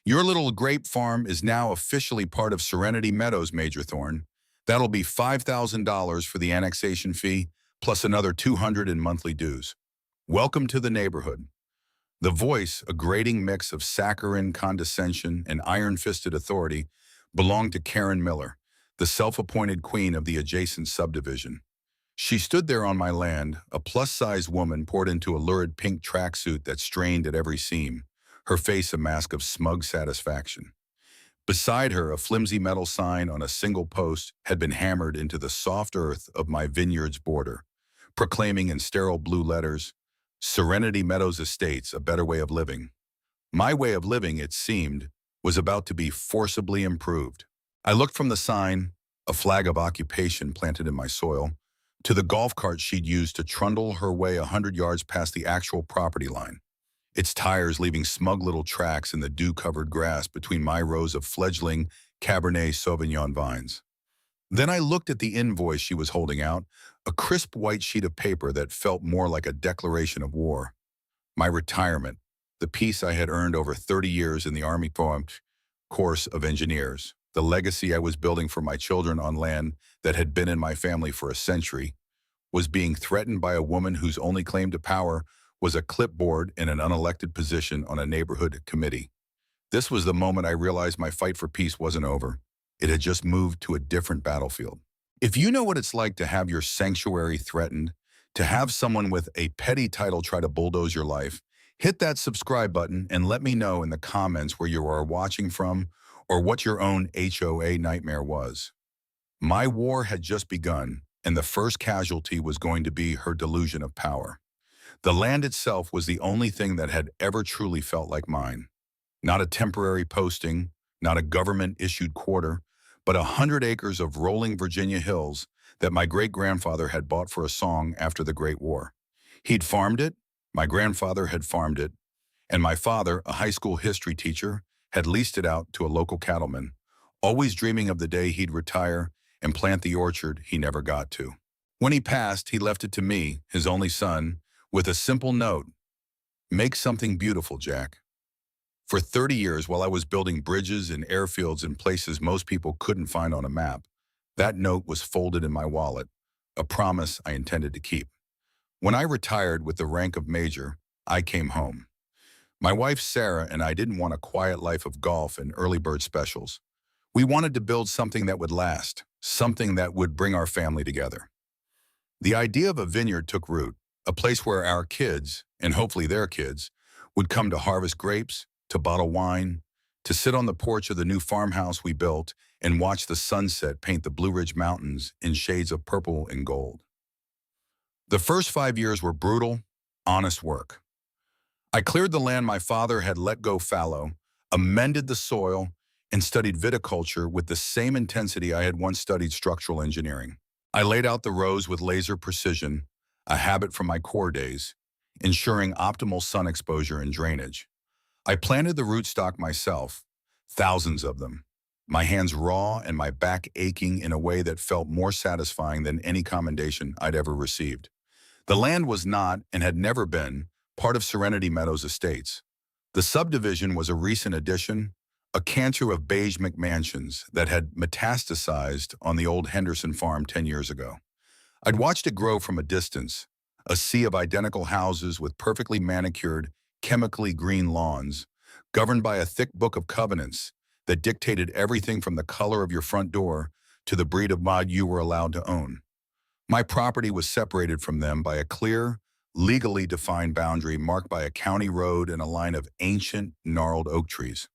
Your little grape farm is now officially part of Serenity Meadows, Major Thorne. That'll be $5,000 for the annexation fee, plus another $200 in monthly dues. Welcome to the neighborhood. The voice, a grating mix of saccharine condescension and iron-fisted authority, belonged to Karen Miller, the self-appointed queen of the adjacent subdivision. She stood there on my land, a plus-sized woman poured into a lurid pink tracksuit that strained at every seam, her face a mask of smug satisfaction. Beside her, a flimsy metal sign on a single post had been hammered into the soft earth of my vineyard's border, proclaiming in sterile blue letters, "Serenity Meadows Estates, a better way of living." My way of living, it seemed, was about to be forcibly improved. I looked from the sign, a flag of occupation planted in my soil, to the golf cart she'd used to trundle her way 100 yards past the actual property line, its tires leaving smug little tracks in the dew-covered grass between my rows of fledgling Cabernet Sauvignon vines. Then I looked at the invoice she was holding out, a crisp white sheet of paper that felt more like a declaration of war. My retirement, the peace I had earned over 30 years in the Army Corps of Engineers, the legacy I was building for my children on land that had been in my family for a century, was being threatened by a woman whose only claim to power was a clipboard in an unelected position on a neighborhood committee. This was the moment I realized my fight for peace wasn't over. It had just moved to a different battlefield. If you know what it's like to have your sanctuary threatened, to have someone with a petty title try to bulldoze your life, hit that subscribe button and let me know in the comments where you are watching from or what your own HOA nightmare was. My war had just begun, and the first casualty was going to be her delusion of power. The land itself was the only thing that had ever truly felt like mine. Not a temporary posting, not a government-issued quarter, but 100 acres of rolling Virginia hills that my great-grandfather had bought for a song after the Great War. He'd farmed it, my grandfather had farmed it, and my father, a high school history teacher, had leased it out to a local cattleman, always dreaming of the day he'd retire and plant the orchard he never got to. When he passed, he left it to me, his only son, with a simple note: "Make something beautiful, Jack." For 30 years, while I was building bridges and airfields in places most people couldn't find on a map, that note was folded in my wallet, a promise I intended to keep. When I retired with the rank of major, I came home. My wife, Sarah, and I didn't want a quiet life of golf and early bird specials. We wanted to build something that would last, something that would bring our family together. The idea of a vineyard took root, a place where our kids, and hopefully their kids, would come to harvest grapes, to bottle wine, to sit on the porch of the new farmhouse we built and watch the sunset paint the Blue Ridge Mountains in shades of purple and gold. The first 5 years were brutal, honest work. I cleared the land my father had let go fallow, amended the soil, and studied viticulture with the same intensity I had once studied structural engineering. I laid out the rows with laser precision, a habit from my Corps days, ensuring optimal sun exposure and drainage. I planted the rootstock myself, thousands of them, my hands raw and my back aching in a way that felt more satisfying than any commendation I'd ever received. The land was not, and had never been, part of Serenity Meadows Estates. The subdivision was a recent addition, a cancer of beige McMansions that had metastasized on the old Henderson farm 10 years ago. I'd watched it grow from a distance, a sea of identical houses with perfectly manicured, chemically green lawns, governed by a thick book of covenants that dictated everything from the color of your front door to the breed of mod you were allowed to own. My property was separated from them by a clear, legally defined boundary marked by a county road and a line of ancient, gnarled oak trees.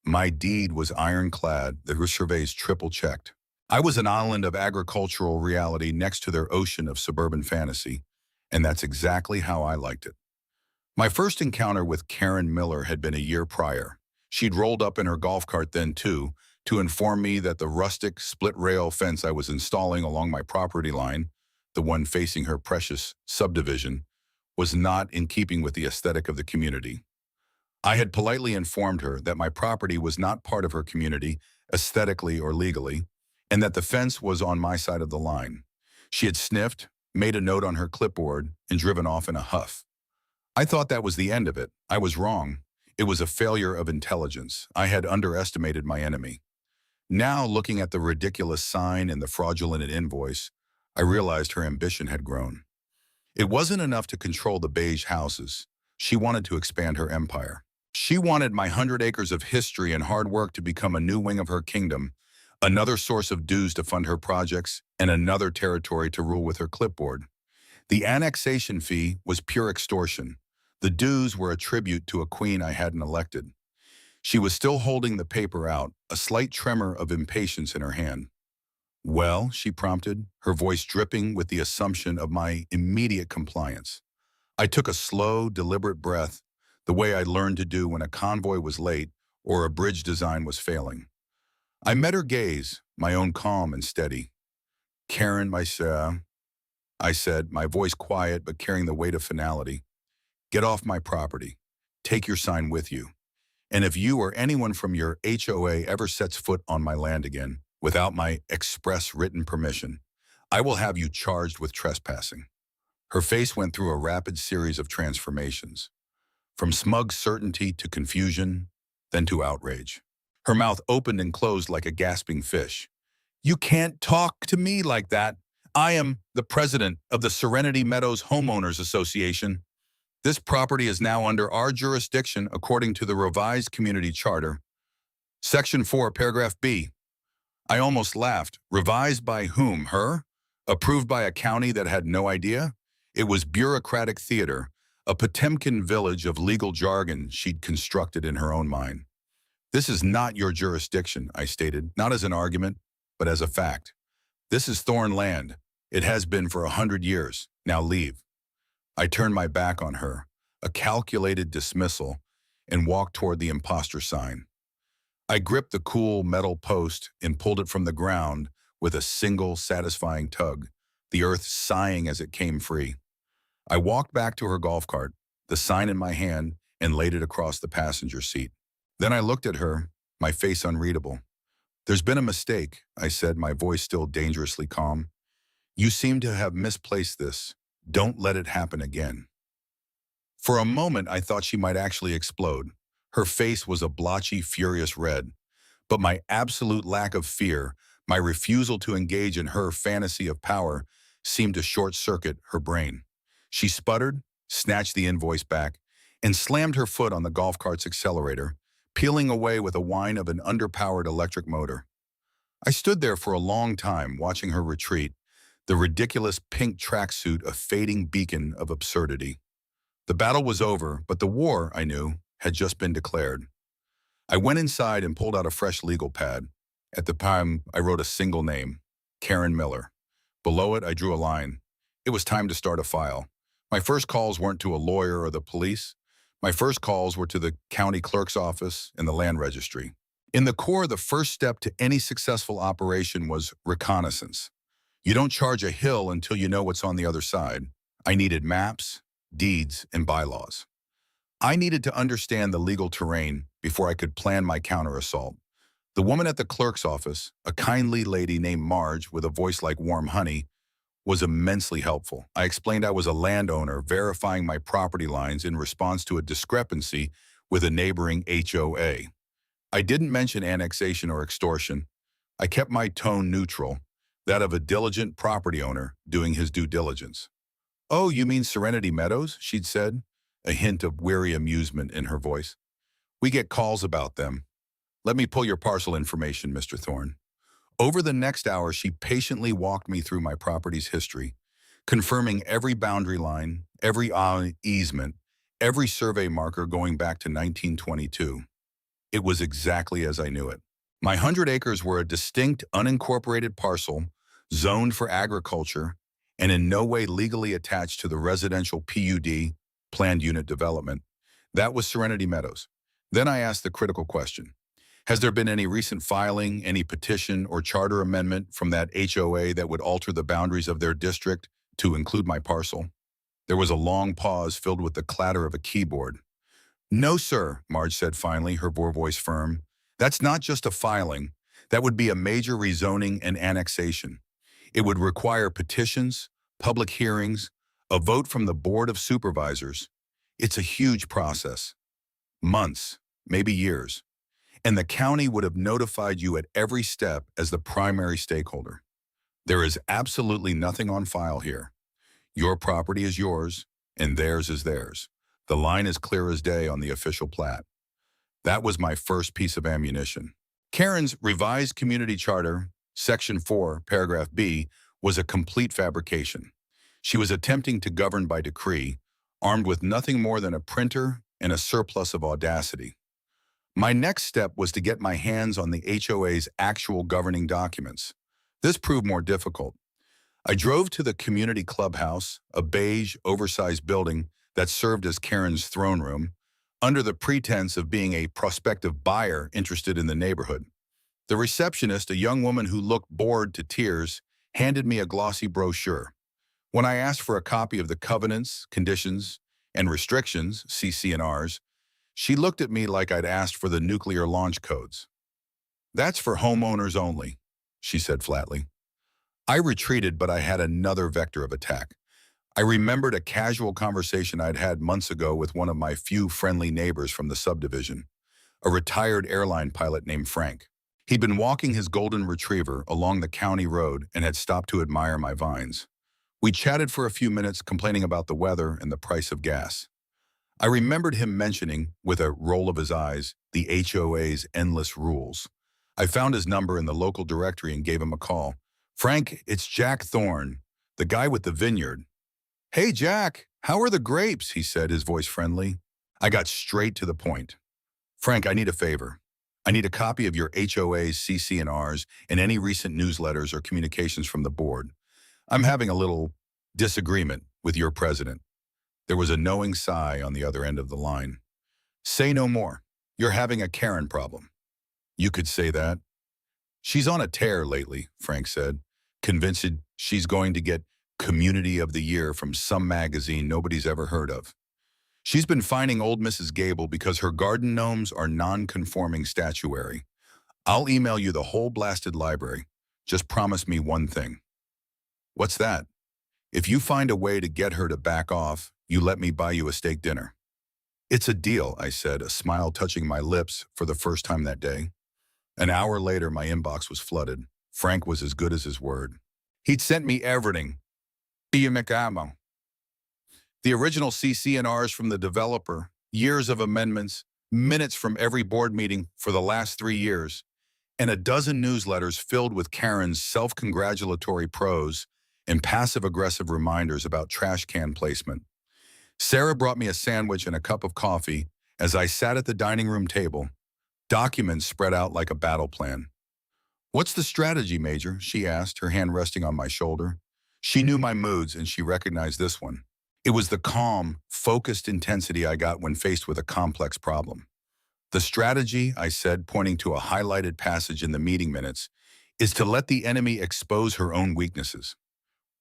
My deed was ironclad, the surveys triple-checked. I was an island of agricultural reality next to their ocean of suburban fantasy, and that's exactly how I liked it. My first encounter with Karen Miller had been a year prior. She'd rolled up in her golf cart then, too, to inform me that the rustic, split-rail fence I was installing along my property line, the one facing her precious subdivision, was not in keeping with the aesthetic of the community. I had politely informed her that my property was not part of her community, aesthetically or legally, and that the fence was on my side of the line. She had sniffed, made a note on her clipboard, and driven off in a huff. I thought that was the end of it. I was wrong. It was a failure of intelligence. I had underestimated my enemy. Now, looking at the ridiculous sign and the fraudulent invoice, I realized her ambition had grown. It wasn't enough to control the beige houses. She wanted to expand her empire. She wanted my 100 acres of history and hard work to become a new wing of her kingdom, another source of dues to fund her projects, and another territory to rule with her clipboard. The annexation fee was pure extortion. The dues were a tribute to a queen I hadn't elected. She was still holding the paper out, a slight tremor of impatience in her hand. "Well," she prompted, her voice dripping with the assumption of my immediate compliance. I took a slow, deliberate breath, the way I learned to do when a convoy was late or a bridge design was failing. I met her gaze, my own calm and steady. "Karen, I said, my voice quiet but carrying the weight of finality. "Get off my property. Take your sign with you. And if you or anyone from your HOA ever sets foot on my land again, without my express written permission, I will have you charged with trespassing." Her face went through a rapid series of transformations, from smug certainty to confusion, then to outrage. Her mouth opened and closed like a gasping fish. "You can't talk to me like that. I am the president of the Serenity Meadows Homeowners Association. This property is now under our jurisdiction according to the revised community charter. Section 4, paragraph B." I almost laughed. Revised by whom? Her? Approved by a county that had no idea? It was bureaucratic theater, a Potemkin village of legal jargon she'd constructed in her own mind. "This is not your jurisdiction," I stated, not as an argument, but as a fact. "This is Thorn land. It has been for 100 years. Now leave." I turned my back on her, a calculated dismissal, and walked toward the imposter sign. I gripped the cool metal post and pulled it from the ground with a single satisfying tug, the earth sighing as it came free. I walked back to her golf cart, the sign in my hand, and laid it across the passenger seat. Then I looked at her, my face unreadable. "There's been a mistake," I said, my voice still dangerously calm. "You seem to have misplaced this. Don't let it happen again." For a moment, I thought she might actually explode. Her face was a blotchy, furious red. But my absolute lack of fear, my refusal to engage in her fantasy of power, seemed to short-circuit her brain. She sputtered, snatched the invoice back, and slammed her foot on the golf cart's accelerator, peeling away with a whine of an underpowered electric motor. I stood there for a long time, watching her retreat, the ridiculous pink tracksuit a fading beacon of absurdity. The battle was over, but the war, I knew, had just been declared. I went inside and pulled out a fresh legal pad. At the time, I wrote a single name, Karen Miller. Below it, I drew a line. It was time to start a file. My first calls weren't to a lawyer or the police. My first calls were to the county clerk's office and the land registry. In the core, the first step to any successful operation was reconnaissance. You don't charge a hill until you know what's on the other side. I needed maps, deeds, and bylaws. I needed to understand the legal terrain before I could plan my counter-assault. The woman at the clerk's office, a kindly lady named Marge with a voice like warm honey, was immensely helpful. I explained I was a landowner verifying my property lines in response to a discrepancy with a neighboring HOA. I didn't mention annexation or extortion. I kept my tone neutral, that of a diligent property owner doing his due diligence. "Oh, you mean Serenity Meadows?" she'd said, a hint of weary amusement in her voice. "We get calls about them. Let me pull your parcel information, Mr. Thorne." Over the next hour, she patiently walked me through my property's history, confirming every boundary line, every easement, every survey marker going back to 1922. It was exactly as I knew it. My 100 acres were a distinct, unincorporated parcel, zoned for agriculture, and in no way legally attached to the residential PUD, planned unit development. That was Serenity Meadows. Then I asked the critical question. Has there been any recent filing, any petition or charter amendment from that HOA that would alter the boundaries of their district to include my parcel? There was a long pause filled with the clatter of a keyboard. "No, sir," Marge said finally, her voice firm. "That's not just a filing. That would be a major rezoning and annexation. It would require petitions, public hearings, a vote from the Board of Supervisors. It's a huge process." months, maybe years. And the county would have notified you at every step as the primary stakeholder. There is absolutely nothing on file here. Your property is yours, and theirs is theirs. The line is clear as day on the official plat. That was my first piece of ammunition. Karen's revised community charter, Section 4, Paragraph B, was a complete fabrication. She was attempting to govern by decree, armed with nothing more than a printer and a surplus of audacity. My next step was to get my hands on the HOA's actual governing documents. This proved more difficult. I drove to the community clubhouse, a beige, oversized building that served as Karen's throne room, under the pretense of being a prospective buyer interested in the neighborhood. The receptionist, a young woman who looked bored to tears, handed me a glossy brochure. When I asked for a copy of the covenants, conditions, and restrictions, CC&Rs, she looked at me like I'd asked for the nuclear launch codes. "That's for homeowners only," she said flatly. I retreated, but I had another vector of attack. I remembered a casual conversation I'd had months ago with one of my few friendly neighbors from the subdivision, a retired airline pilot named Frank. He'd been walking his golden retriever along the county road and had stopped to admire my vines. We chatted for a few minutes, complaining about the weather and the price of gas. I remembered him mentioning, with a roll of his eyes, the HOA's endless rules. I found his number in the local directory and gave him a call. "Frank, it's Jack Thorne, the guy with the Vineyard." "Hey, Jack, how are the grapes?" he said, his voice friendly. I got straight to the point. "Frank, I need a favor. I need a copy of your HOA's CC&Rs and any recent newsletters or communications from the board. I'm having a little disagreement with your president." There was a knowing sigh on the other end of the line. "Say no more. You're having a Karen problem." "You could say that." "She's on a tear lately," Frank said, convinced she's going to get Community of the Year from some magazine nobody's ever heard of. "She's been finding old Mrs. Gable because her garden gnomes are non-conforming statuary. I'll email you the whole blasted library. Just promise me one thing." "What's that?" "If you find a way to get her to back off, you let me buy you a steak dinner." "It's a deal," I said, a smile touching my lips for the first time that day. An hour later, my inbox was flooded. Frank was as good as his word. He'd sent me everything. The original CC&Rs from the developer, years of amendments, minutes from every board meeting for the last 3 years, and a dozen newsletters filled with Karen's self-congratulatory prose and passive-aggressive reminders about trash can placement. Sarah brought me a sandwich and a cup of coffee as I sat at the dining room table, documents spread out like a battle plan. "What's the strategy, Major?" she asked, her hand resting on my shoulder. She knew my moods, and she recognized this one. It was the calm, focused intensity I got when faced with a complex problem. "The strategy," I said, pointing to a highlighted passage in the meeting minutes, "is to let the enemy expose her own weaknesses.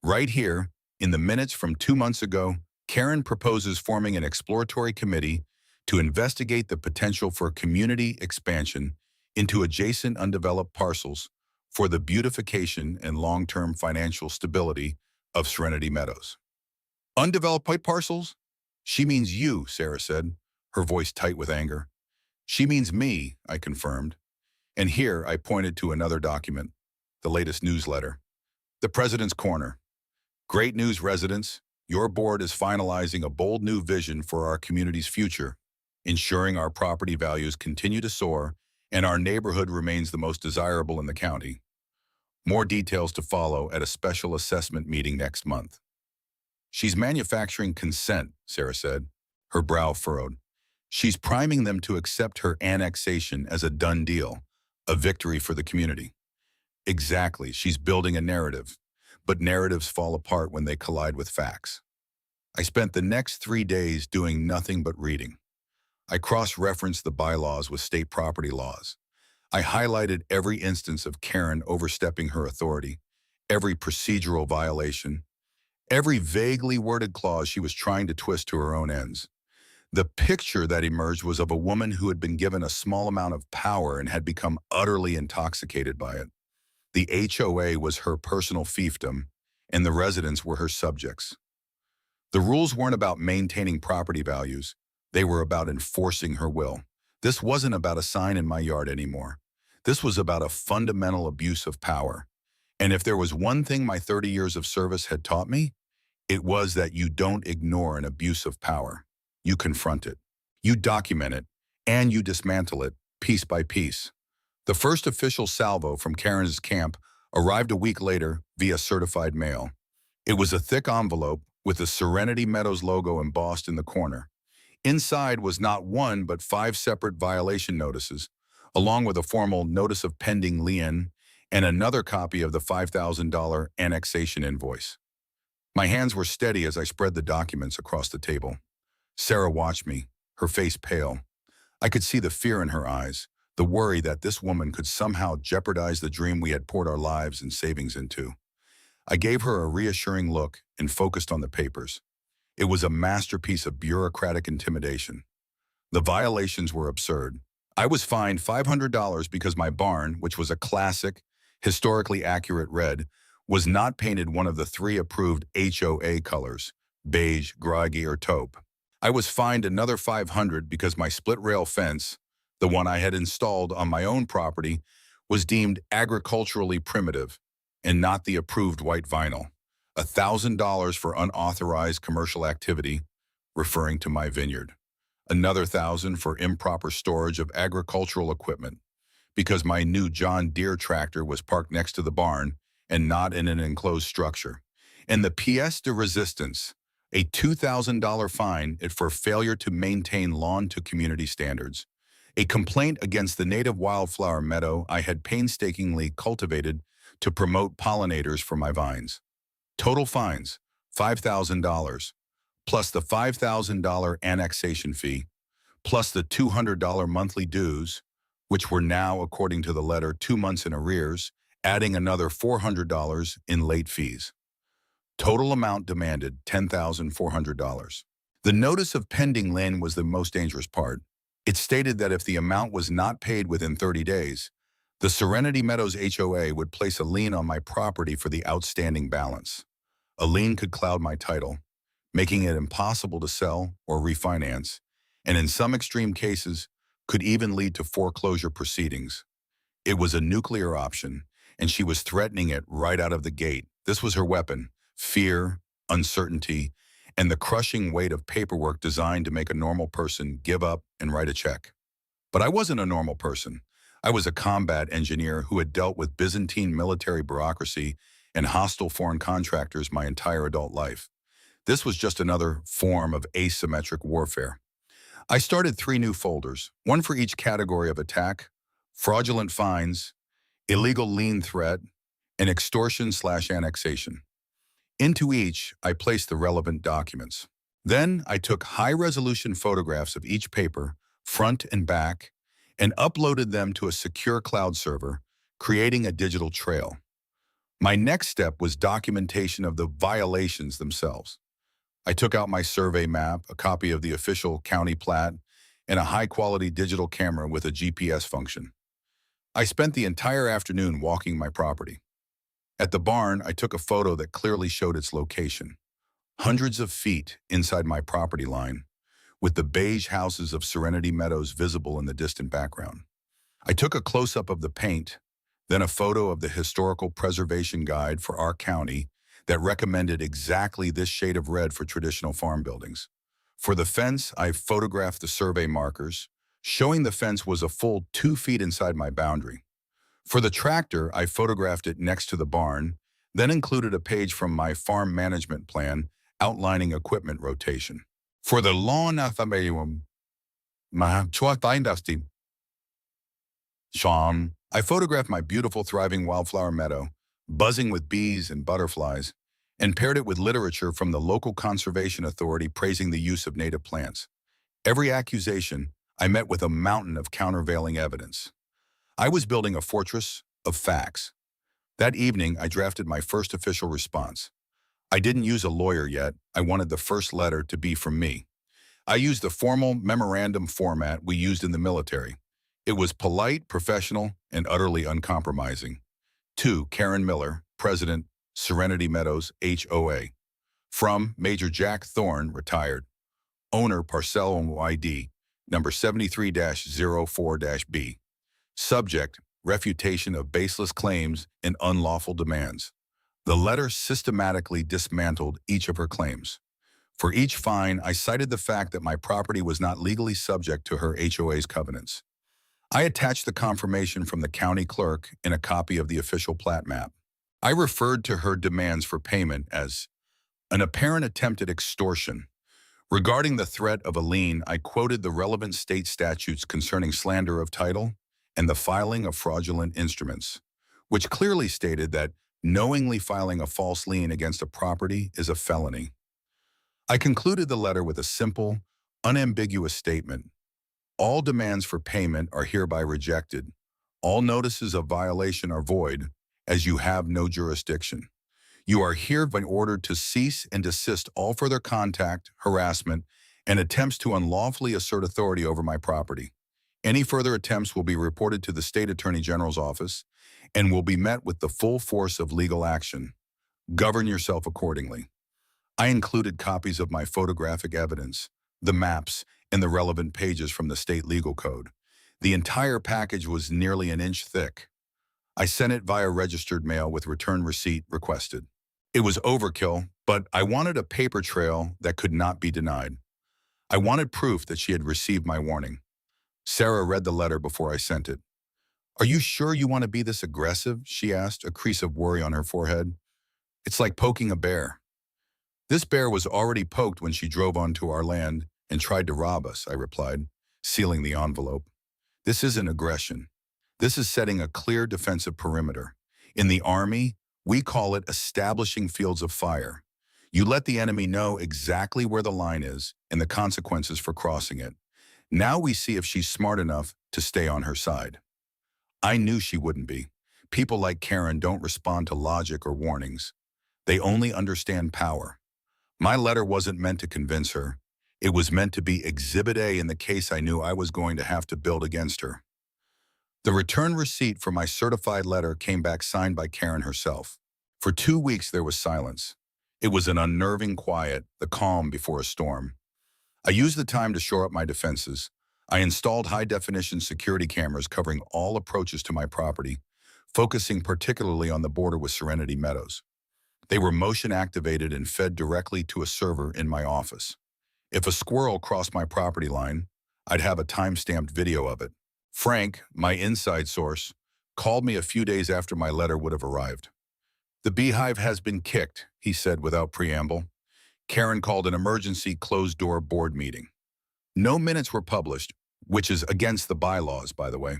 Right here, in the minutes from 2 months ago, Karen proposes forming an exploratory committee to investigate the potential for community expansion into adjacent undeveloped parcels for the beautification and long-term financial stability of Serenity Meadows." "Undeveloped pipe parcels?" "She means you," Sarah said, her voice tight with anger. "She means me," I confirmed. And here I pointed to another document, the latest newsletter. The President's Corner. "Great news, residents. Your board is finalizing a bold new vision for our community's future, ensuring our property values continue to soar and our neighborhood remains the most desirable in the county. More details to follow at a special assessment meeting next month." "She's manufacturing consent," Sarah said, her brow furrowed. "She's priming them to accept her annexation as a done deal, a victory for the community." Exactly, she's building a narrative, but narratives fall apart when they collide with facts. I spent the next 3 days doing nothing but reading. I cross-referenced the bylaws with state property laws. I highlighted every instance of Karen overstepping her authority, every procedural violation, every vaguely worded clause she was trying to twist to her own ends. The picture that emerged was of a woman who had been given a small amount of power and had become utterly intoxicated by it. The HOA was her personal fiefdom, and the residents were her subjects. The rules weren't about maintaining property values. They were about enforcing her will. This wasn't about a sign in my yard anymore. This was about a fundamental abuse of power. And if there was one thing my 30 years of service had taught me, it was that you don't ignore an abuse of power. You confront it, you document it, and you dismantle it piece by piece. The first official salvo from Karen's camp arrived a week later via certified mail. It was a thick envelope with the Serenity Meadows logo embossed in the corner. Inside was not one but 5 separate violation notices, along with a formal notice of pending lien and another copy of the $5,000 annexation invoice. My hands were steady as I spread the documents across the table. Sarah watched me, her face pale. I could see the fear in her eyes, the worry that this woman could somehow jeopardize the dream we had poured our lives and savings into. I gave her a reassuring look and focused on the papers. It was a masterpiece of bureaucratic intimidation. The violations were absurd. I was fined $500 because my barn, which was a classic, historically accurate red, was not painted one of the 3 approved HOA colors, beige, groggy, or taupe. I was fined another $500 because my split-rail fence, the one I had installed on my own property, was deemed agriculturally primitive and not the approved white vinyl. $1,000 for unauthorized commercial activity, referring to my vineyard. Another $1,000 for improper storage of agricultural equipment, because my new John Deere tractor was parked next to the barn and not in an enclosed structure. And the pièce de résistance, a $2,000 fine for failure to maintain lawn to community standards. A complaint against the native wildflower meadow I had painstakingly cultivated to promote pollinators for my vines. Total fines, $5,000, plus the $5,000 annexation fee, plus the $200 monthly dues, which were now, according to the letter, 2 months in arrears, adding another $400 in late fees. Total amount demanded, $10,400. The notice of pending lien was the most dangerous part. It stated that if the amount was not paid within 30 days, the Serenity Meadows HOA would place a lien on my property for the outstanding balance. A lien could cloud my title, making it impossible to sell or refinance, and in some extreme cases, could even lead to foreclosure proceedings. It was a nuclear option, and she was threatening it right out of the gate. This was her weapon: fear, uncertainty, and the crushing weight of paperwork designed to make a normal person give up and write a check. But I wasn't a normal person. I was a combat engineer who had dealt with Byzantine military bureaucracy and hostile foreign contractors my entire adult life. This was just another form of asymmetric warfare. I started 3 new folders, one for each category of attack: fraudulent fines, illegal lien threat, and extortion/annexation. Into each, I placed the relevant documents. Then I took high-resolution photographs of each paper, front and back, and uploaded them to a secure cloud server, creating a digital trail. My next step was documentation of the violations themselves. I took out my survey map, a copy of the official county plat, and a high-quality digital camera with a GPS function. I spent the entire afternoon walking my property. At the barn, I took a photo that clearly showed its location, hundreds of feet inside my property line, with the beige houses of Serenity Meadows visible in the distant background. I took a close-up of the paint, then a photo of the historical preservation guide for our county that recommended exactly this shade of red for traditional farm buildings. For the fence, I photographed the survey markers, showing the fence was a full 2 feet inside my boundary. For the tractor, I photographed it next to the barn, then included a page from my farm management plan outlining equipment rotation. For the lawn I photographed my beautiful thriving wildflower meadow, buzzing with bees and butterflies, and paired it with literature from the local conservation authority praising the use of native plants. Every accusation, I met with a mountain of countervailing evidence. I was building a fortress of facts. That evening, I drafted my first official response. I didn't use a lawyer yet. I wanted the first letter to be from me. I used the formal memorandum format we used in the military. It was polite, professional, and utterly uncompromising. To Karen Miller, President, Serenity Meadows HOA. From Major Jack Thorne, retired. owner parcel ID, number 73-04-B. Subject, refutation of baseless claims and unlawful demands. The letter systematically dismantled each of her claims. For each fine, I cited the fact that my property was not legally subject to her HOA's covenants. I attached the confirmation from the county clerk in a copy of the official plat map. I referred to her demands for payment as an apparent attempt at extortion. Regarding the threat of a lien, I quoted the relevant state statutes concerning slander of title and the filing of fraudulent instruments, which clearly stated that knowingly filing a false lien against a property is a felony. I concluded the letter with a simple, unambiguous statement. All demands for payment are hereby rejected. All notices of violation are void, as you have no jurisdiction. You are hereby ordered to cease and desist all further contact, harassment, and attempts to unlawfully assert authority over my property. Any further attempts will be reported to the State Attorney General's office and will be met with the full force of legal action. Govern yourself accordingly. I included copies of my photographic evidence, the maps, and the relevant pages from the state legal code. The entire package was nearly an inch thick. I sent it via registered mail with return receipt requested. It was overkill, but I wanted a paper trail that could not be denied. I wanted proof that she had received my warning. Sarah read the letter before I sent it. "Are you sure you want to be this aggressive?" she asked, a crease of worry on her forehead. "It's like poking a bear." "This bear was already poked when she drove onto our land and tried to rob us," I replied, sealing the envelope. "This isn't aggression. This is setting a clear defensive perimeter. In the Army, we call it establishing fields of fire. You let the enemy know exactly where the line is and the consequences for crossing it. Now we see if she's smart enough to stay on her side." I knew she wouldn't be. People like Karen don't respond to logic or warnings. They only understand power. My letter wasn't meant to convince her. It was meant to be Exhibit A in the case I knew I was going to have to build against her. The return receipt for my certified letter came back signed by Karen herself. For 2 weeks there was silence. It was an unnerving quiet, the calm before a storm. I used the time to shore up my defenses. I installed high-definition security cameras covering all approaches to my property, focusing particularly on the border with Serenity Meadows. They were motion-activated and fed directly to a server in my office. If a squirrel crossed my property line, I'd have a time-stamped video of it. Frank, my inside source, called me a few days after my letter would have arrived. "The beehive has been kicked," he said without preamble. Karen called an emergency closed-door board meeting. No minutes were published, which is against the bylaws, by the way.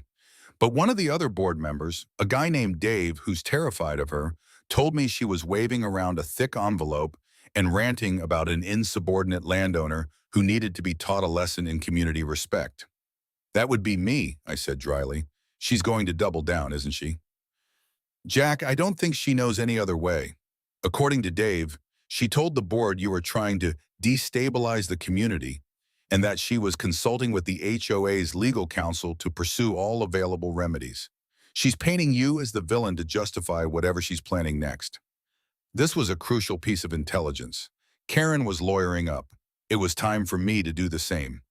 But one of the other board members, a guy named Dave, who's terrified of her, told me she was waving around a thick envelope and ranting about an insubordinate landowner who needed to be taught a lesson in community respect. "That would be me," I said dryly. "She's going to double down, isn't she?" "Jack, I don't think she knows any other way. According to Dave, she told the board you were trying to destabilize the community and that she was consulting with the HOA's legal counsel to pursue all available remedies. She's painting you as the villain to justify whatever she's planning next." This was a crucial piece of intelligence. Karen was lawyering up. It was time for me to do the same.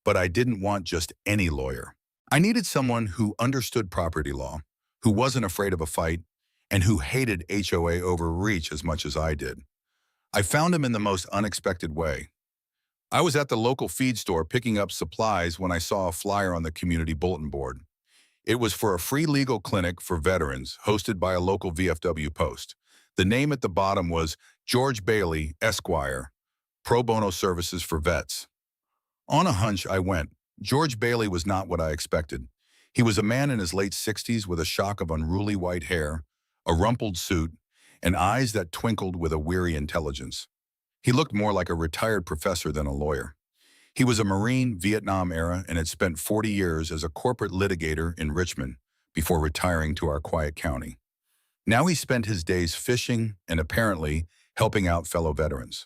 But I didn't want just any lawyer. I needed someone who understood property law, who wasn't afraid of a fight, and who hated HOA overreach as much as I did. I found him in the most unexpected way. I was at the local feed store picking up supplies when I saw a flyer on the community bulletin board. It was for a free legal clinic for veterans hosted by a local VFW post. The name at the bottom was George Bailey, Esquire, Pro Bono Services for Vets. On a hunch, I went. George Bailey was not what I expected. He was a man in his late 60s with a shock of unruly white hair, a rumpled suit, and eyes that twinkled with a weary intelligence. He looked more like a retired professor than a lawyer. He was a Marine, Vietnam era, and had spent 40 years as a corporate litigator in Richmond before retiring to our quiet county. Now he spent his days fishing and apparently helping out fellow veterans.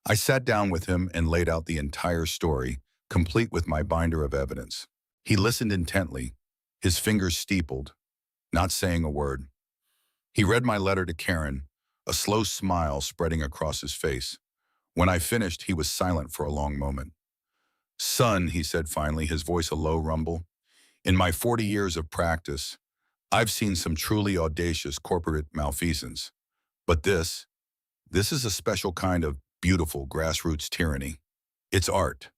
I sat down with him and laid out the entire story, complete with my binder of evidence. He listened intently, his fingers steepled, not saying a word. He read my letter to Karen, a slow smile spreading across his face. When I finished, he was silent for a long moment. Son, he said finally, his voice a low rumble, in my 40 years of practice, I've seen some truly audacious corporate malfeasance. But this is a special kind of beautiful grassroots tyranny. It's art.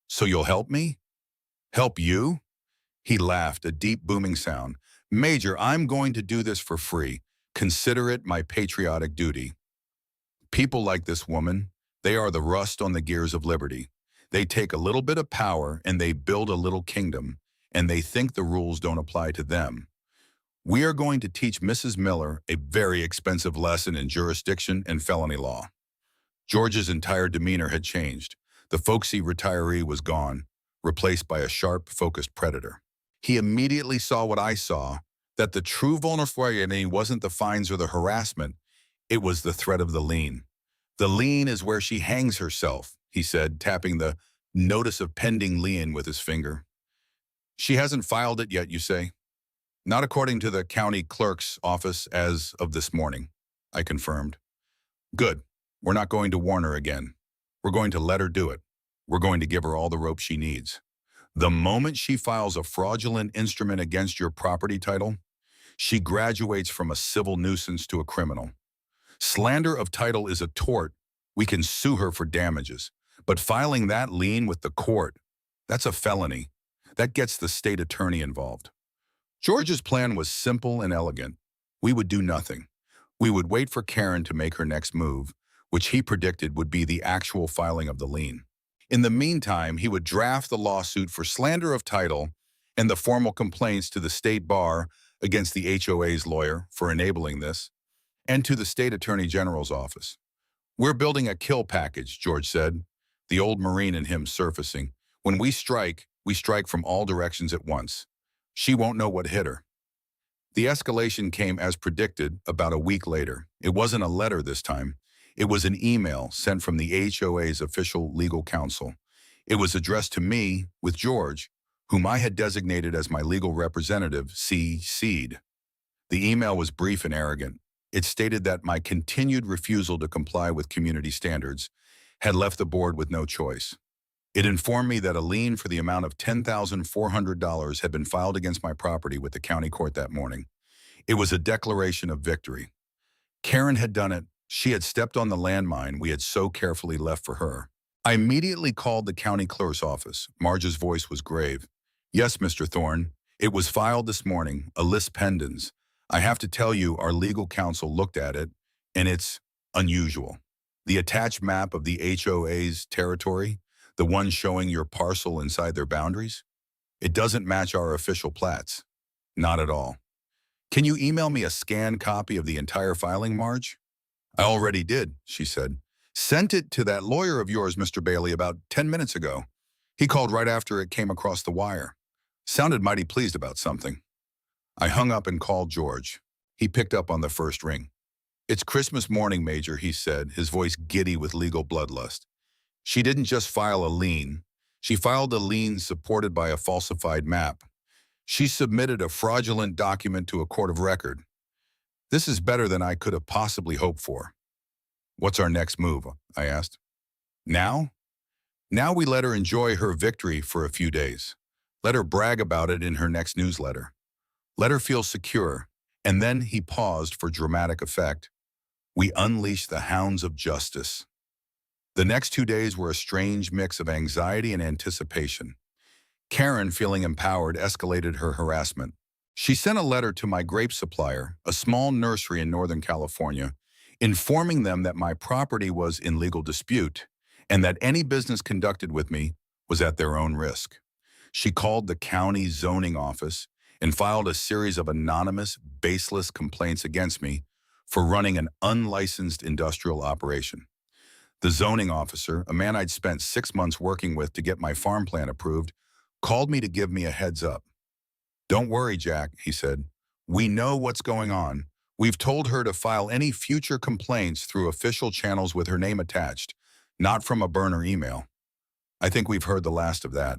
So you'll help me? Help you? He laughed, a deep booming sound. Major, I'm going to do this for free. Consider it my patriotic duty. People like this woman, they are the rust on the gears of liberty. They take a little bit of power and they build a little kingdom, and they think the rules don't apply to them. We are going to teach Mrs. Miller a very expensive lesson in jurisdiction and felony law. George's entire demeanor had changed. The folksy retiree was gone, replaced by a sharp, focused predator. He immediately saw what I saw, that the true vulnerability wasn't the fines or the harassment, it was the threat of the lien. The lien is where she hangs herself, he said, tapping the notice of pending lien with his finger. She hasn't filed it yet, you say? Not according to the county clerk's office as of this morning, I confirmed. Good. We're not going to warn her again. We're going to let her do it. We're going to give her all the rope she needs. The moment she files a fraudulent instrument against your property title, she graduates from a civil nuisance to a criminal. Slander of title is a tort. We can sue her for damages. But filing that lien with the court, that's a felony. That gets the state attorney involved. George's plan was simple and elegant. We would do nothing. We would wait for Karen to make her next move, which he predicted would be the actual filing of the lien. In the meantime, he would draft the lawsuit for slander of title and the formal complaints to the state bar against the HOA's lawyer for enabling this, and to the state attorney general's office. We're building a kill package, George said, the old Marine in him surfacing. When we strike from all directions at once. She won't know what hit her. The escalation came as predicted about a week later. It wasn't a letter this time. It was an email sent from the HOA's official legal counsel. It was addressed to me with George, whom I had designated as my legal representative, CC'd. The email was brief and arrogant. It stated that my continued refusal to comply with community standards had left the board with no choice. It informed me that a lien for the amount of $10,400 had been filed against my property with the county court that morning. It was a declaration of victory. Karen had done it. She had stepped on the landmine we had so carefully left for her. I immediately called the county clerk's office. Marge's voice was grave. Yes, Mr. Thorne. It was filed this morning, a lis pendens. I have to tell you, our legal counsel looked at it, and it's unusual. The attached map of the HOA's territory, the one showing your parcel inside their boundaries, it doesn't match our official plats. Not at all. Can you email me a scanned copy of the entire filing, Marge? I already did, she said. Sent it to that lawyer of yours, Mr. Bailey, about 10 minutes ago. He called right after it came across the wire. Sounded mighty pleased about something. I hung up and called George. He picked up on the first ring. It's Christmas morning, Major, he said, his voice giddy with legal bloodlust. She didn't just file a lien. She filed a lien supported by a falsified map. She submitted a fraudulent document to a court of record. This is better than I could have possibly hoped for. What's our next move? I asked. Now? Now we let her enjoy her victory for a few days. Let her brag about it in her next newsletter. Let her feel secure. And then he paused for dramatic effect. We unleash the hounds of justice. The next 2 days were a strange mix of anxiety and anticipation. Karen, feeling empowered, escalated her harassment. She sent a letter to my grape supplier, a small nursery in Northern California, informing them that my property was in legal dispute and that any business conducted with me was at their own risk. She called the county zoning office and filed a series of anonymous, baseless complaints against me for running an unlicensed industrial operation. The zoning officer, a man I'd spent 6 months working with to get my farm plan approved, called me to give me a heads up. Don't worry, Jack, he said. We know what's going on. We've told her to file any future complaints through official channels with her name attached, not from a burner email. I think we've heard the last of that.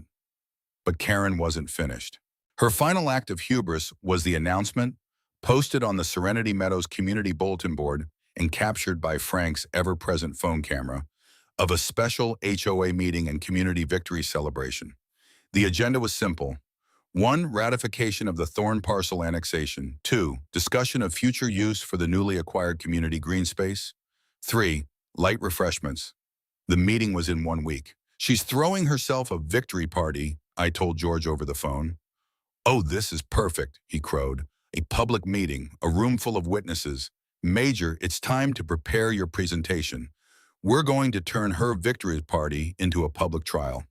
But Karen wasn't finished. Her final act of hubris was the announcement, posted on the Serenity Meadows community bulletin board and captured by Frank's ever-present phone camera, of a special HOA meeting and community victory celebration. The agenda was simple. 1. Ratification of the Thorn parcel annexation. 2. Discussion of future use for the newly acquired community green space. 3. Light refreshments. The meeting was in 1 week. She's throwing herself a victory party, I told George over the phone. Oh, this is perfect, he crowed. A public meeting, a room full of witnesses. Major, it's time to prepare your presentation. We're going to turn her victory party into a public trial.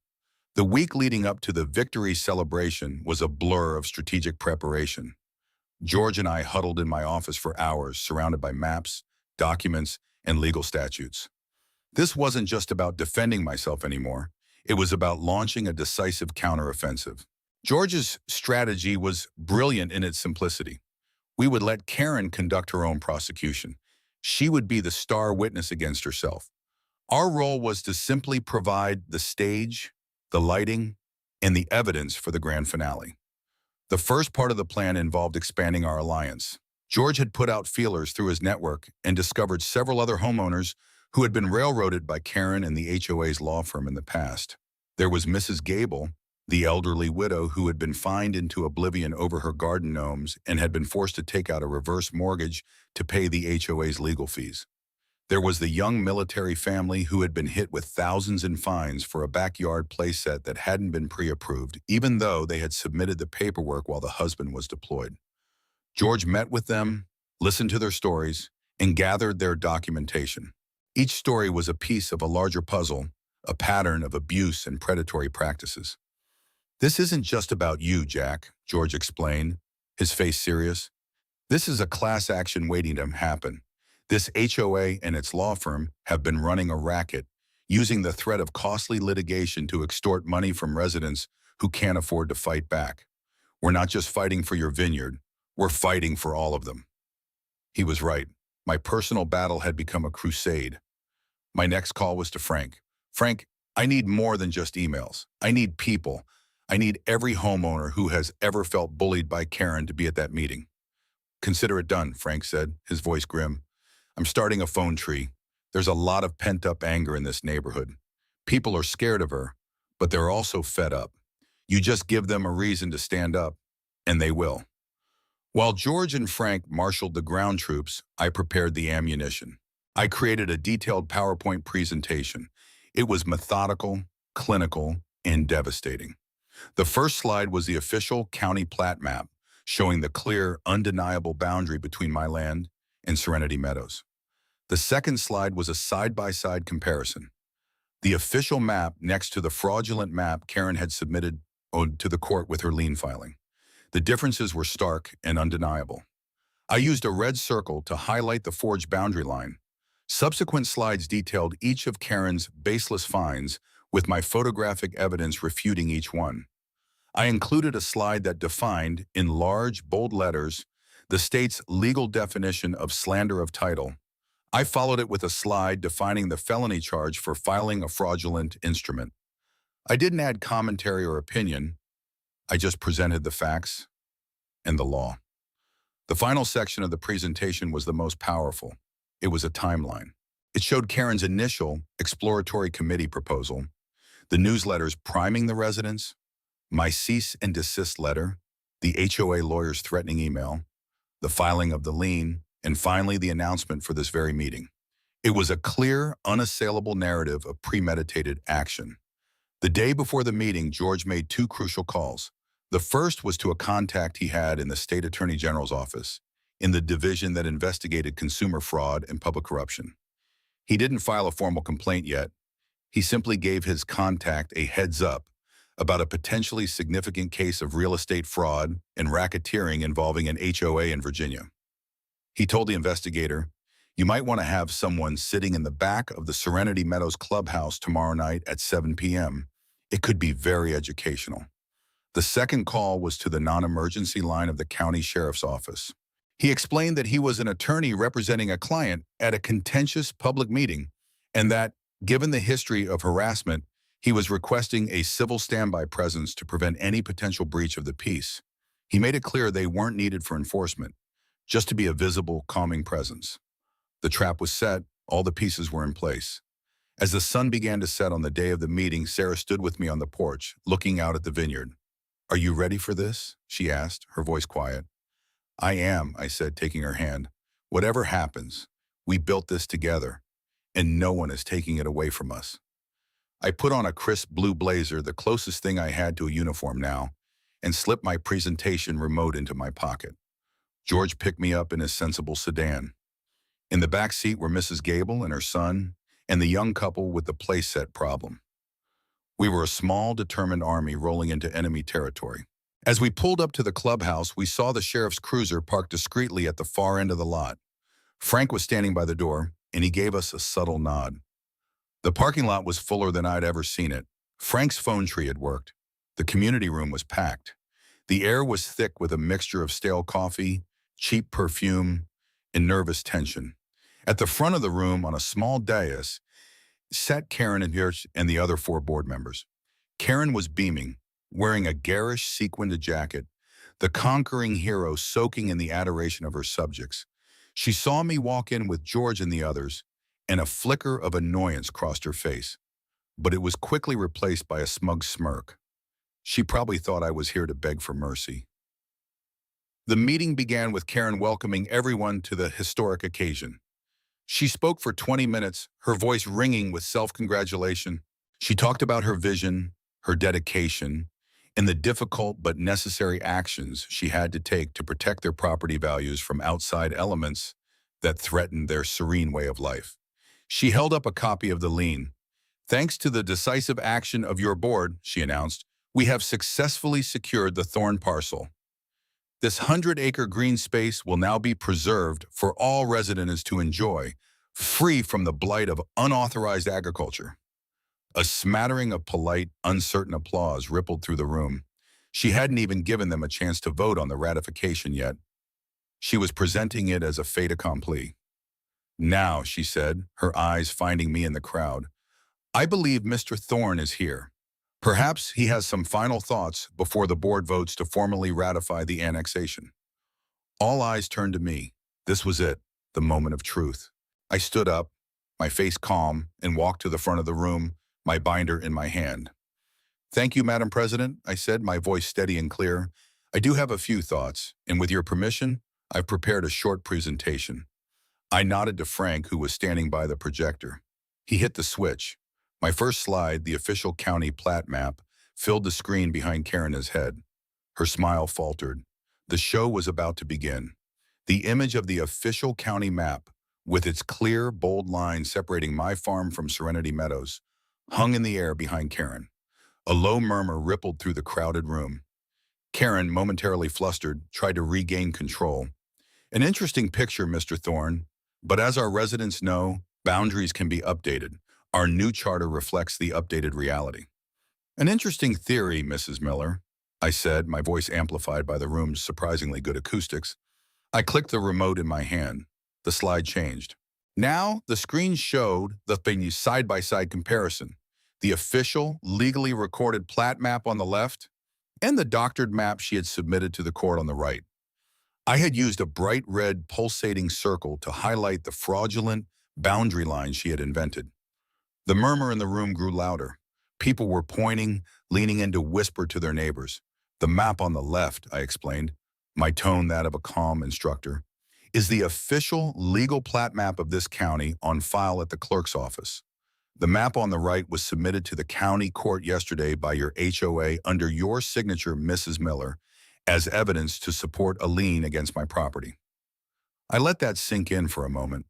The week leading up to the victory celebration was a blur of strategic preparation. George and I huddled in my office for hours, surrounded by maps, documents, and legal statutes. This wasn't just about defending myself anymore. It was about launching a decisive counteroffensive. George's strategy was brilliant in its simplicity. We would let Karen conduct her own prosecution. She would be the star witness against herself. Our role was to simply provide the stage, the lighting, and the evidence for the grand finale. The first part of the plan involved expanding our alliance. George had put out feelers through his network and discovered several other homeowners who had been railroaded by Karen and the HOA's law firm in the past. There was Mrs. Gable, the elderly widow who had been fined into oblivion over her garden gnomes and had been forced to take out a reverse mortgage to pay the HOA's legal fees. There was the young military family who had been hit with thousands in fines for a backyard playset that hadn't been pre-approved, even though they had submitted the paperwork while the husband was deployed. George met with them, listened to their stories, and gathered their documentation. Each story was a piece of a larger puzzle, a pattern of abuse and predatory practices. This isn't just about you, Jack, George explained, his face serious. This is a class action waiting to happen. This HOA and its law firm have been running a racket, using the threat of costly litigation to extort money from residents who can't afford to fight back. We're not just fighting for your vineyard, we're fighting for all of them. He was right. My personal battle had become a crusade. My next call was to Frank. Frank, I need more than just emails. I need people. I need every homeowner who has ever felt bullied by Karen to be at that meeting. Consider it done, Frank said, his voice grim. I'm starting a phone tree. There's a lot of pent-up anger in this neighborhood. People are scared of her, but they're also fed up. You just give them a reason to stand up, and they will. While George and Frank marshaled the ground troops, I prepared the ammunition. I created a detailed PowerPoint presentation. It was methodical, clinical, and devastating. The first slide was the official county plat map, showing the clear, undeniable boundary between my land and Serenity Meadows. The second slide was a side-by-side comparison. The official map next to the fraudulent map Karen had submitted to the court with her lien filing. The differences were stark and undeniable. I used a red circle to highlight the forged boundary line. Subsequent slides detailed each of Karen's baseless fines, with my photographic evidence refuting each one. I included a slide that defined, in large, bold letters, the state's legal definition of slander of title. I followed it with a slide defining the felony charge for filing a fraudulent instrument. I didn't add commentary or opinion. I just presented the facts and the law. The final section of the presentation was the most powerful. It was a timeline. It showed Karen's initial exploratory committee proposal, the newsletters priming the residents, my cease and desist letter, the HOA lawyer's threatening email, the filing of the lien, and finally the announcement for this very meeting. It was a clear, unassailable narrative of premeditated action. The day before the meeting, George made 2 crucial calls. The first was to a contact he had in the State Attorney General's office, in the division that investigated consumer fraud and public corruption. He didn't file a formal complaint yet. He simply gave his contact a heads up about a potentially significant case of real estate fraud and racketeering involving an HOA in Virginia. He told the investigator, "You might want to have someone sitting in the back of the Serenity Meadows clubhouse tomorrow night at 7 p.m. It could be very educational." The second call was to the non-emergency line of the county sheriff's office. He explained that he was an attorney representing a client at a contentious public meeting and that, given the history of harassment, he was requesting a civil standby presence to prevent any potential breach of the peace. He made it clear they weren't needed for enforcement, just to be a visible, calming presence. The trap was set, all the pieces were in place. As the sun began to set on the day of the meeting, Sarah stood with me on the porch, looking out at the vineyard. "Are you ready for this?" she asked, her voice quiet. "I am," I said, taking her hand. "Whatever happens, we built this together, and no one is taking it away from us." I put on a crisp blue blazer, the closest thing I had to a uniform now, and slipped my presentation remote into my pocket. George picked me up in his sensible sedan. In the back seat were Mrs. Gable and her son, and the young couple with the playset problem. We were a small, determined army rolling into enemy territory. As we pulled up to the clubhouse, we saw the sheriff's cruiser parked discreetly at the far end of the lot. Frank was standing by the door, and he gave us a subtle nod. The parking lot was fuller than I'd ever seen it. Frank's phone tree had worked. The community room was packed. The air was thick with a mixture of stale coffee, cheap perfume, and nervous tension. At the front of the room, on a small dais, sat Karen and the other four board members. Karen was beaming, wearing a garish sequined jacket, the conquering hero soaking in the adoration of her subjects. She saw me walk in with George and the others, and a flicker of annoyance crossed her face. But it was quickly replaced by a smug smirk. She probably thought I was here to beg for mercy. The meeting began with Karen welcoming everyone to the historic occasion. She spoke for 20 minutes, her voice ringing with self-congratulation. She talked about her vision, her dedication, and the difficult but necessary actions she had to take to protect their property values from outside elements that threatened their serene way of life. She held up a copy of the lien. "Thanks to the decisive action of your board," she announced, "we have successfully secured the Thorn parcel. This 100-acre green space will now be preserved for all residents to enjoy, free from the blight of unauthorized agriculture." A smattering of polite, uncertain applause rippled through the room. She hadn't even given them a chance to vote on the ratification yet. She was presenting it as a fait accompli. "Now," she said, her eyes finding me in the crowd, "I believe Mr. Thorn is here. Perhaps he has some final thoughts before the board votes to formally ratify the annexation." All eyes turned to me. This was it, the moment of truth. I stood up, my face calm, and walked to the front of the room, my binder in my hand. "Thank you, Madam President," I said, my voice steady and clear. "I do have a few thoughts, and with your permission, I've prepared a short presentation." I nodded to Frank, who was standing by the projector. He hit the switch. My first slide, the official county plat map, filled the screen behind Karena's head. Her smile faltered. The show was about to begin. The image of the official county map, with its clear, bold lines separating my farm from Serenity Meadows, hung in the air behind Karen. A low murmur rippled through the crowded room. Karen, momentarily flustered, tried to regain control. "An interesting picture, Mr. Thorne, but as our residents know, boundaries can be updated. Our new charter reflects the updated reality." "An interesting theory, Mrs. Miller," I said, my voice amplified by the room's surprisingly good acoustics. I clicked the remote in my hand. The slide changed. Now, the screen showed the side-by-side comparison. The official, legally recorded plat map on the left, and the doctored map she had submitted to the court on the right. I had used a bright red pulsating circle to highlight the fraudulent boundary lines she had invented. The murmur in the room grew louder. People were pointing, leaning in to whisper to their neighbors. "The map on the left," I explained, my tone that of a calm instructor, "is the official legal plat map of this county on file at the clerk's office. The map on the right was submitted to the county court yesterday by your HOA under your signature, Mrs. Miller, as evidence to support a lien against my property." I let that sink in for a moment.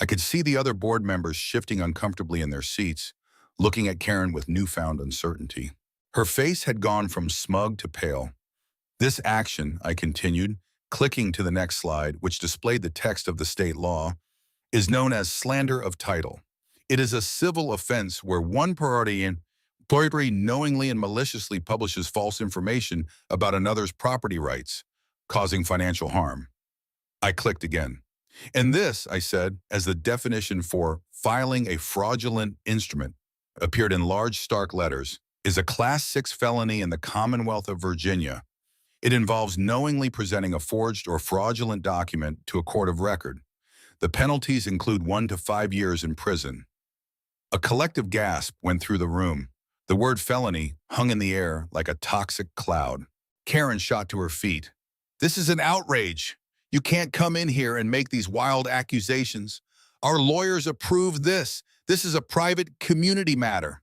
I could see the other board members shifting uncomfortably in their seats, looking at Karen with newfound uncertainty. Her face had gone from smug to pale. "This action," I continued, clicking to the next slide, which displayed the text of the state law, "is known as slander of title. It is a civil offense where one party knowingly and maliciously publishes false information about another's property rights, causing financial harm." I clicked again. "And this," I said, as the definition for filing a fraudulent instrument appeared in large, stark letters, "is a Class 6 felony in the Commonwealth of Virginia. It involves knowingly presenting a forged or fraudulent document to a court of record. The penalties include 1 to 5 years in prison." A collective gasp went through the room. The word felony hung in the air like a toxic cloud. Karen shot to her feet. This is an outrage. You can't come in here and make these wild accusations. Our lawyers approved this. This is a private community matter.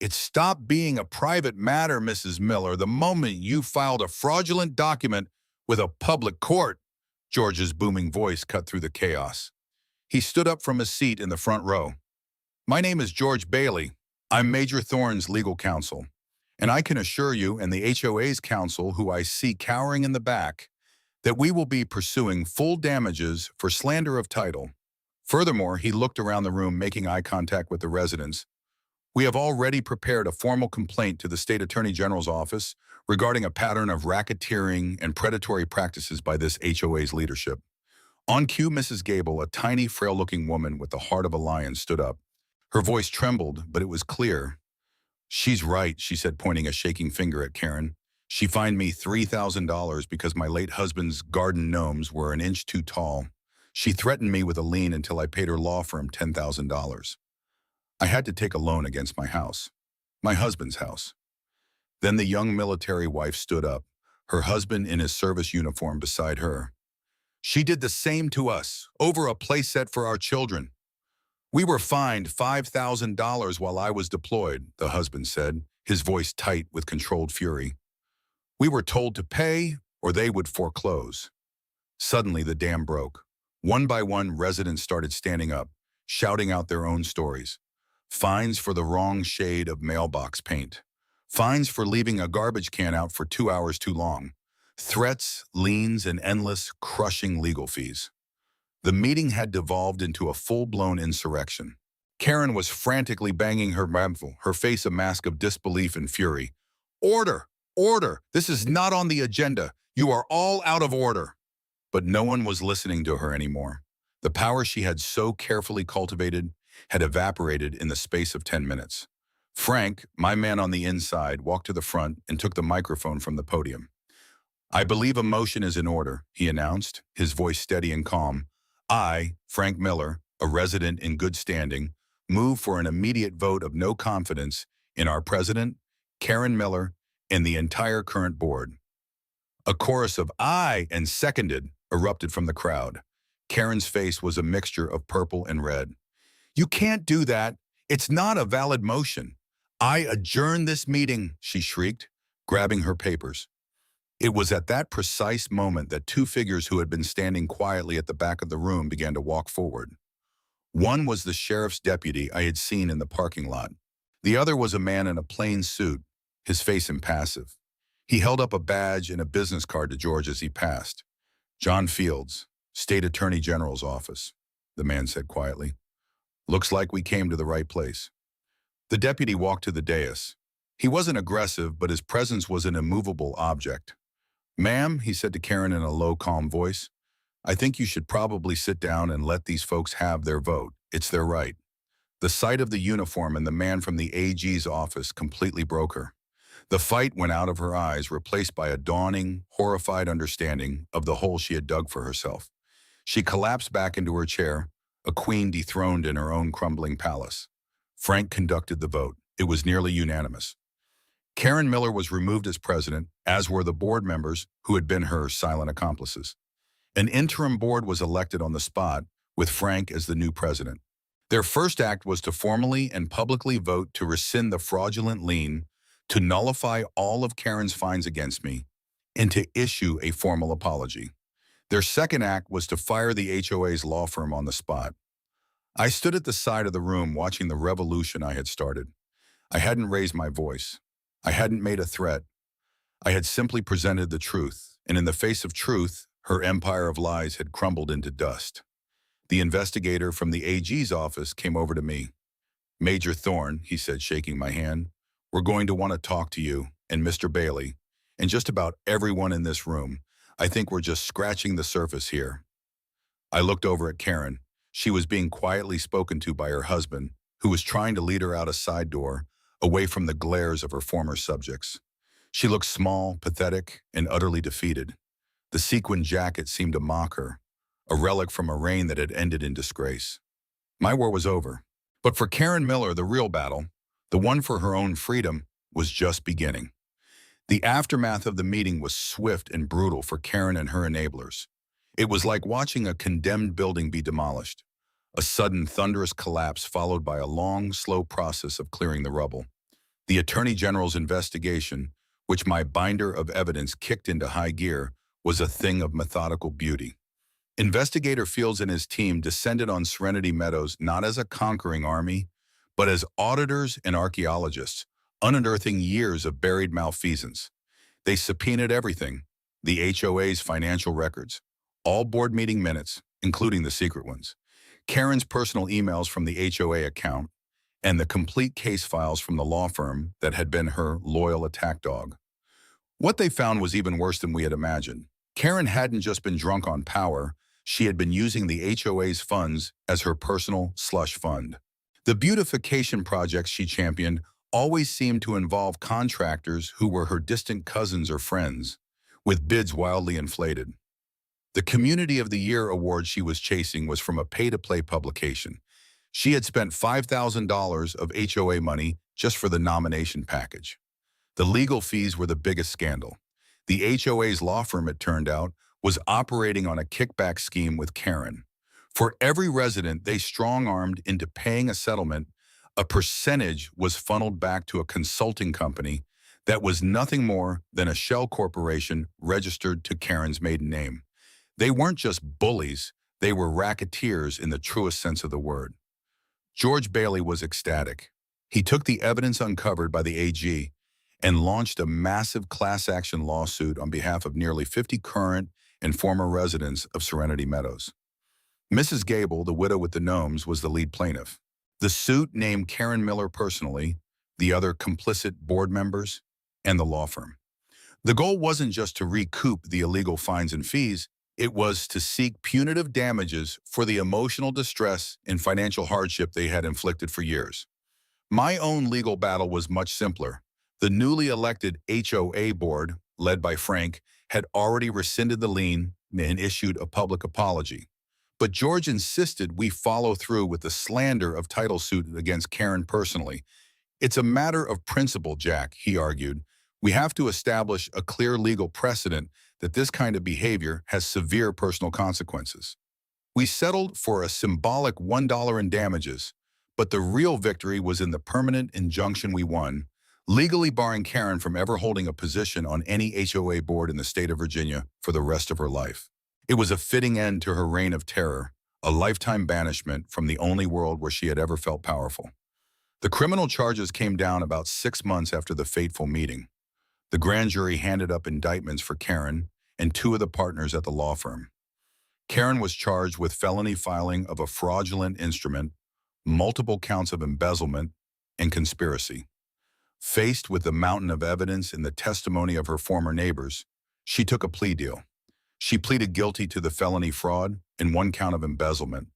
It stopped being a private matter, Mrs. Miller, the moment you filed a fraudulent document with a public court. George's booming voice cut through the chaos. He stood up from his seat in the front row. My name is George Bailey. I'm Major Thorne's legal counsel, and I can assure you and the HOA's counsel, who I see cowering in the back, that we will be pursuing full damages for slander of title. Furthermore, he looked around the room, making eye contact with the residents. We have already prepared a formal complaint to the State Attorney General's office regarding a pattern of racketeering and predatory practices by this HOA's leadership. On cue, Mrs. Gable, a tiny, frail-looking woman with the heart of a lion, stood up. Her voice trembled, but it was clear. She's right, she said, pointing a shaking finger at Karen. She fined me $3,000 because my late husband's garden gnomes were an inch too tall. She threatened me with a lien until I paid her law firm $10,000. I had to take a loan against my house, my husband's house. Then the young military wife stood up, her husband in his service uniform beside her. She did the same to us, over a playset for our children. We were fined $5,000 while I was deployed, the husband said, his voice tight with controlled fury. We were told to pay or they would foreclose. Suddenly, the dam broke. One by one, residents started standing up, shouting out their own stories. Fines for the wrong shade of mailbox paint. Fines for leaving a garbage can out for 2 hours too long. Threats, liens, and endless, crushing legal fees. The meeting had devolved into a full-blown insurrection. Karen was frantically banging her rifle, her face a mask of disbelief and fury. Order! Order! This is not on the agenda. You are all out of order. But no one was listening to her anymore. The power she had so carefully cultivated had evaporated in the space of 10 minutes. Frank, my man on the inside, walked to the front and took the microphone from the podium. I believe a motion is in order, he announced, his voice steady and calm. I, Frank Miller, a resident in good standing, move for an immediate vote of no confidence in our president, Karen Miller, and the entire current board. A chorus of aye and seconded erupted from the crowd. Karen's face was a mixture of purple and red. You can't do that. It's not a valid motion. I adjourn this meeting, she shrieked, grabbing her papers. It was at that precise moment that two figures who had been standing quietly at the back of the room began to walk forward. One was the sheriff's deputy I had seen in the parking lot. The other was a man in a plain suit, his face impassive. He held up a badge and a business card to George as he passed. John Fields, State Attorney General's office, the man said quietly. Looks like we came to the right place. The deputy walked to the dais. He wasn't aggressive, but his presence was an immovable object. Ma'am, he said to Karen in a low, calm voice, I think you should probably sit down and let these folks have their vote. It's their right. The sight of the uniform and the man from the AG's office completely broke her. The fight went out of her eyes, replaced by a dawning, horrified understanding of the hole she had dug for herself. She collapsed back into her chair, a queen dethroned in her own crumbling palace. Frank conducted the vote. It was nearly unanimous. Karen Miller was removed as president, as were the board members who had been her silent accomplices. An interim board was elected on the spot, with Frank as the new president. Their first act was to formally and publicly vote to rescind the fraudulent lien, to nullify all of Karen's fines against me, and to issue a formal apology. Their second act was to fire the HOA's law firm on the spot. I stood at the side of the room watching the revolution I had started. I hadn't raised my voice. I hadn't made a threat. I had simply presented the truth, and in the face of truth, her empire of lies had crumbled into dust. The investigator from the AG's office came over to me. Major Thorne, he said, shaking my hand, we're going to want to talk to you, and Mr. Bailey, and just about everyone in this room. I think we're just scratching the surface here. I looked over at Karen. She was being quietly spoken to by her husband, who was trying to lead her out a side door, away from the glares of her former subjects. She looked small, pathetic, and utterly defeated. The sequin jacket seemed to mock her, a relic from a reign that had ended in disgrace. My war was over. But for Karen Miller, the real battle, the one for her own freedom, was just beginning. The aftermath of the meeting was swift and brutal for Karen and her enablers. It was like watching a condemned building be demolished, a sudden thunderous collapse followed by a long, slow process of clearing the rubble. The Attorney General's investigation, which my binder of evidence kicked into high gear, was a thing of methodical beauty. Investigator Fields and his team descended on Serenity Meadows not as a conquering army, but as auditors and archaeologists, unearthing years of buried malfeasance. They subpoenaed everything: the HOA's financial records, all board meeting minutes, including the secret ones, Karen's personal emails from the HOA account, and the complete case files from the law firm that had been her loyal attack dog. What they found was even worse than we had imagined. Karen hadn't just been drunk on power, she had been using the HOA's funds as her personal slush fund. The beautification projects she championed always seemed to involve contractors who were her distant cousins or friends, with bids wildly inflated. The Community of the Year award she was chasing was from a pay-to-play publication. She had spent $5,000 of HOA money just for the nomination package. The legal fees were the biggest scandal. The HOA's law firm, it turned out, was operating on a kickback scheme with Karen. For every resident they strong-armed into paying a settlement, a percentage was funneled back to a consulting company that was nothing more than a shell corporation registered to Karen's maiden name. They weren't just bullies, they were racketeers in the truest sense of the word. George Bailey was ecstatic. He took the evidence uncovered by the AG and launched a massive class action lawsuit on behalf of nearly 50 current and former residents of Serenity Meadows. Mrs. Gable, the widow with the gnomes, was the lead plaintiff. The suit named Karen Miller personally, the other complicit board members, and the law firm. The goal wasn't just to recoup the illegal fines and fees, it was to seek punitive damages for the emotional distress and financial hardship they had inflicted for years. My own legal battle was much simpler. The newly elected HOA board, led by Frank, had already rescinded the lien and issued a public apology. But George insisted we follow through with the slander of title suit against Karen personally. It's a matter of principle, Jack, he argued. We have to establish a clear legal precedent that this kind of behavior has severe personal consequences. We settled for a symbolic $1 in damages, but the real victory was in the permanent injunction we won, legally barring Karen from ever holding a position on any HOA board in the state of Virginia for the rest of her life. It was a fitting end to her reign of terror, a lifetime banishment from the only world where she had ever felt powerful. The criminal charges came down about 6 months after the fateful meeting. The grand jury handed up indictments for Karen and 2 of the partners at the law firm. Karen was charged with felony filing of a fraudulent instrument, multiple counts of embezzlement, and conspiracy. Faced with the mountain of evidence and the testimony of her former neighbors, she took a plea deal. She pleaded guilty to the felony fraud and 1 count of embezzlement.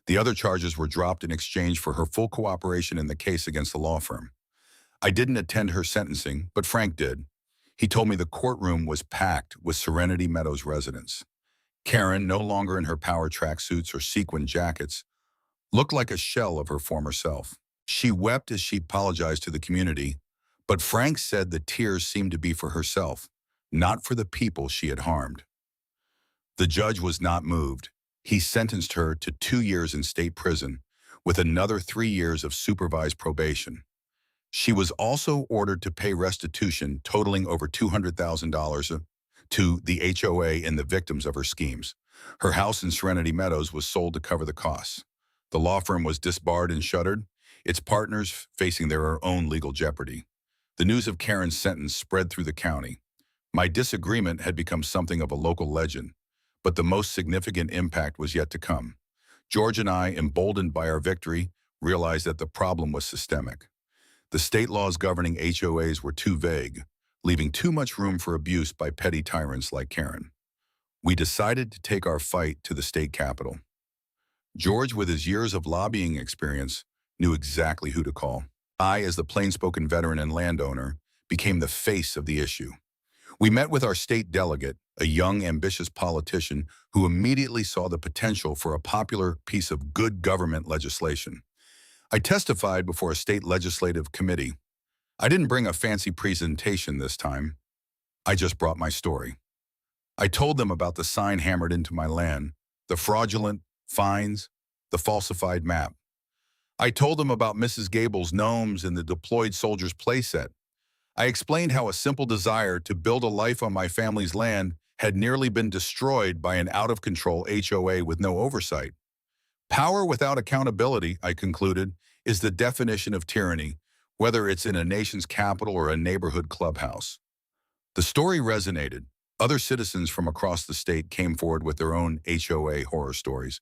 The other charges were dropped in exchange for her full cooperation in the case against the law firm. I didn't attend her sentencing, but Frank did. He told me the courtroom was packed with Serenity Meadows residents. Karen, no longer in her power tracksuits or sequin jackets, looked like a shell of her former self. She wept as she apologized to the community, but Frank said the tears seemed to be for herself, not for the people she had harmed. The judge was not moved. He sentenced her to 2 years in state prison, with another 3 years of supervised probation. She was also ordered to pay restitution totaling over $200,000 to the HOA and the victims of her schemes. Her house in Serenity Meadows was sold to cover the costs. The law firm was disbarred and shuttered, its partners facing their own legal jeopardy. The news of Karen's sentence spread through the county. My disagreement had become something of a local legend, but the most significant impact was yet to come. George and I, emboldened by our victory, realized that the problem was systemic. The state laws governing HOAs were too vague, leaving too much room for abuse by petty tyrants like Karen. We decided to take our fight to the state capitol. George, with his years of lobbying experience, knew exactly who to call. I, as the plain-spoken veteran and landowner, became the face of the issue. We met with our state delegate, a young, ambitious politician who immediately saw the potential for a popular piece of good government legislation. I testified before a state legislative committee. I didn't bring a fancy presentation this time. I just brought my story. I told them about the sign hammered into my land, the fraudulent fines, the falsified map. I told them about Mrs. Gable's gnomes and the deployed soldier's playset. I explained how a simple desire to build a life on my family's land had nearly been destroyed by an out-of-control HOA with no oversight. Power without accountability, I concluded, is the definition of tyranny, whether it's in a nation's capital or a neighborhood clubhouse. The story resonated. Other citizens from across the state came forward with their own HOA horror stories.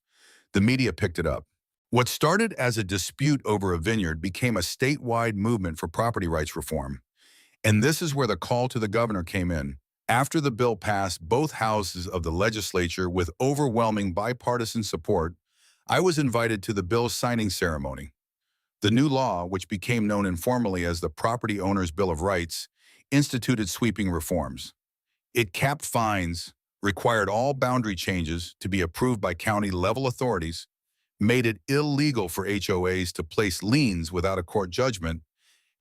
The media picked it up. What started as a dispute over a vineyard became a statewide movement for property rights reform. And this is where the call to the governor came in. After the bill passed both houses of the legislature with overwhelming bipartisan support, I was invited to the bill's signing ceremony. The new law, which became known informally as the Property Owners' Bill of Rights, instituted sweeping reforms. It capped fines, required all boundary changes to be approved by county-level authorities, made it illegal for HOAs to place liens without a court judgment,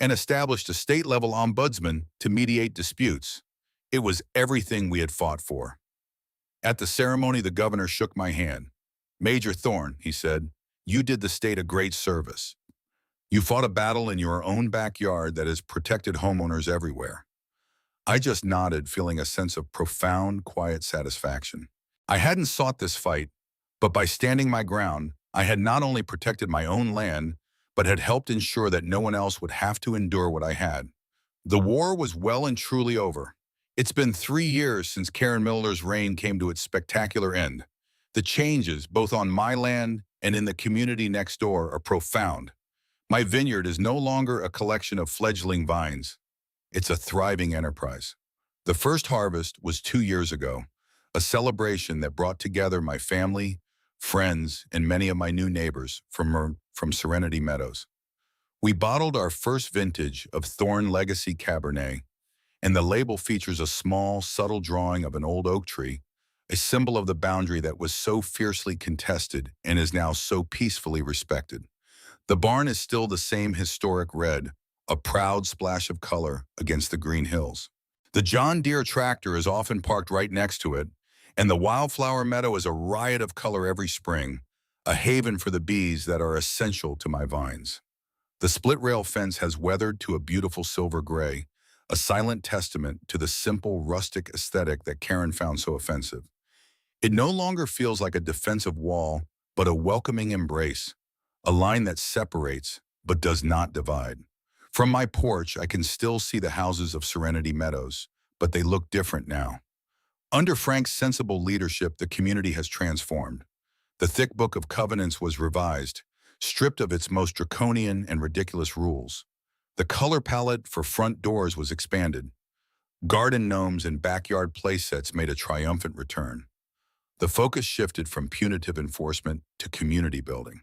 and established a state-level ombudsman to mediate disputes. It was everything we had fought for. At the ceremony, the governor shook my hand. "Major Thorne," he said, "you did the state a great service. You fought a battle in your own backyard that has protected homeowners everywhere." I just nodded, feeling a sense of profound, quiet satisfaction. I hadn't sought this fight, but by standing my ground, I had not only protected my own land, but had helped ensure that no one else would have to endure what I had. The war was well and truly over. It's been 3 years since Karen Miller's reign came to its spectacular end. The changes, both on my land and in the community next door, are profound. My vineyard is no longer a collection of fledgling vines. It's a thriving enterprise. The first harvest was 2 years ago, a celebration that brought together my family, friends, and many of my new neighbors from Serenity Meadows. We bottled our first vintage of Thorne Legacy Cabernet, and the label features a small, subtle drawing of an old oak tree, a symbol of the boundary that was so fiercely contested and is now so peacefully respected. The barn is still the same historic red, a proud splash of color against the green hills. The John Deere tractor is often parked right next to it, and the wildflower meadow is a riot of color every spring, a haven for the bees that are essential to my vines. The split rail fence has weathered to a beautiful silver gray, a silent testament to the simple rustic aesthetic that Karen found so offensive. It no longer feels like a defensive wall, but a welcoming embrace, a line that separates but does not divide. From my porch, I can still see the houses of Serenity Meadows, but they look different now. Under Frank's sensible leadership, the community has transformed. The thick book of covenants was revised, stripped of its most draconian and ridiculous rules. The color palette for front doors was expanded. Garden gnomes and backyard playsets made a triumphant return. The focus shifted from punitive enforcement to community building.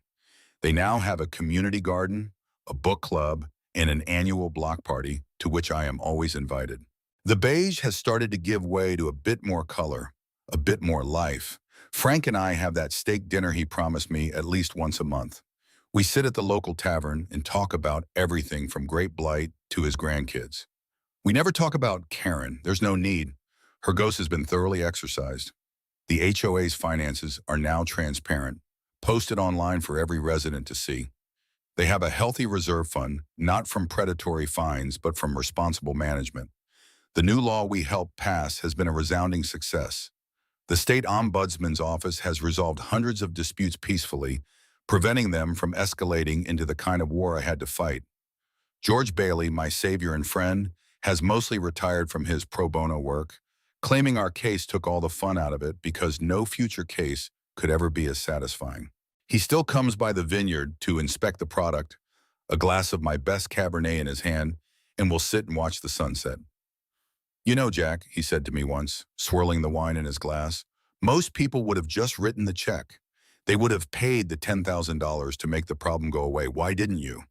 They now have a community garden, a book club, and an annual block party to which I am always invited. The beige has started to give way to a bit more color, a bit more life. Frank and I have that steak dinner he promised me at least once a month. We sit at the local tavern and talk about everything from Great Blight to his grandkids. We never talk about Karen. There's no need. Her ghost has been thoroughly exorcised. The HOA's finances are now transparent, posted online for every resident to see. They have a healthy reserve fund, not from predatory fines, but from responsible management. The new law we helped pass has been a resounding success. The state ombudsman's office has resolved hundreds of disputes peacefully, preventing them from escalating into the kind of war I had to fight. George Bailey, my savior and friend, has mostly retired from his pro bono work, claiming our case took all the fun out of it because no future case could ever be as satisfying. He still comes by the vineyard to inspect the product, a glass of my best Cabernet in his hand, and will sit and watch the sunset. "You know, Jack," he said to me once, swirling the wine in his glass, "most people would have just written the check. They would have paid the $10,000 to make the problem go away. Why didn't you?"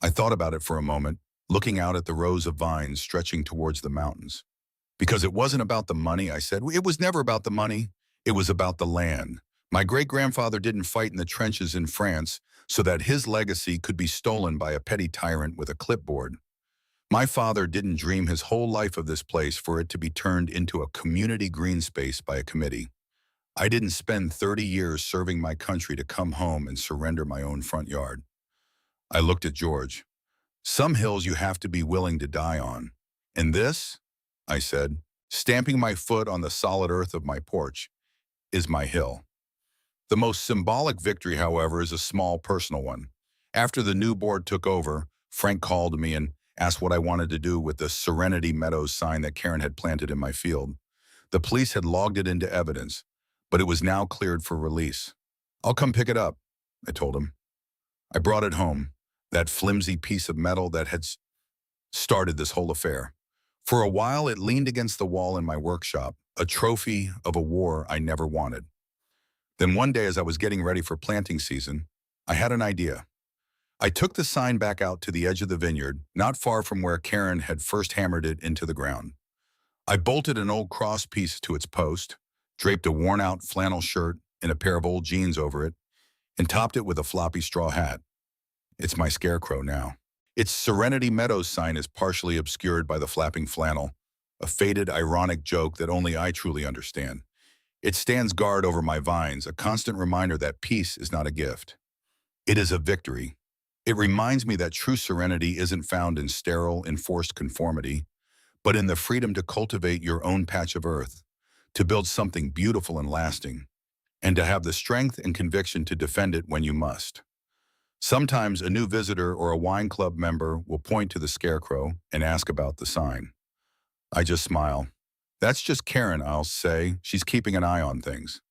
I thought about it for a moment, looking out at the rows of vines stretching towards the mountains. "Because it wasn't about the money," I said. "It was never about the money. It was about the land. My great-grandfather didn't fight in the trenches in France so that his legacy could be stolen by a petty tyrant with a clipboard. My father didn't dream his whole life of this place for it to be turned into a community green space by a committee. I didn't spend 30 years serving my country to come home and surrender my own front yard. I looked at George. Some hills you have to be willing to die on. And this, I said, stamping my foot on the solid earth of my porch, is my hill. The most symbolic victory, however, is a small personal one. After the new board took over, Frank called me and asked what I wanted to do with the Serenity Meadows sign that Karen had planted in my field. The police had logged it into evidence, but it was now cleared for release. "I'll come pick it up," I told him. I brought it home, that flimsy piece of metal that had started this whole affair. For a while, it leaned against the wall in my workshop, a trophy of a war I never wanted. Then one day, as I was getting ready for planting season, I had an idea. I took the sign back out to the edge of the vineyard, not far from where Karen had first hammered it into the ground. I bolted an old cross piece to its post, draped a worn-out flannel shirt and a pair of old jeans over it, and topped it with a floppy straw hat. It's my scarecrow now. Its Serenity Meadows sign is partially obscured by the flapping flannel, a faded, ironic joke that only I truly understand. It stands guard over my vines, a constant reminder that peace is not a gift. It is a victory. It reminds me that true serenity isn't found in sterile, enforced conformity, but in the freedom to cultivate your own patch of earth, to build something beautiful and lasting, and to have the strength and conviction to defend it when you must. Sometimes a new visitor or a wine club member will point to the scarecrow and ask about the sign. I just smile. "That's just Karen," I'll say. "She's keeping an eye on things."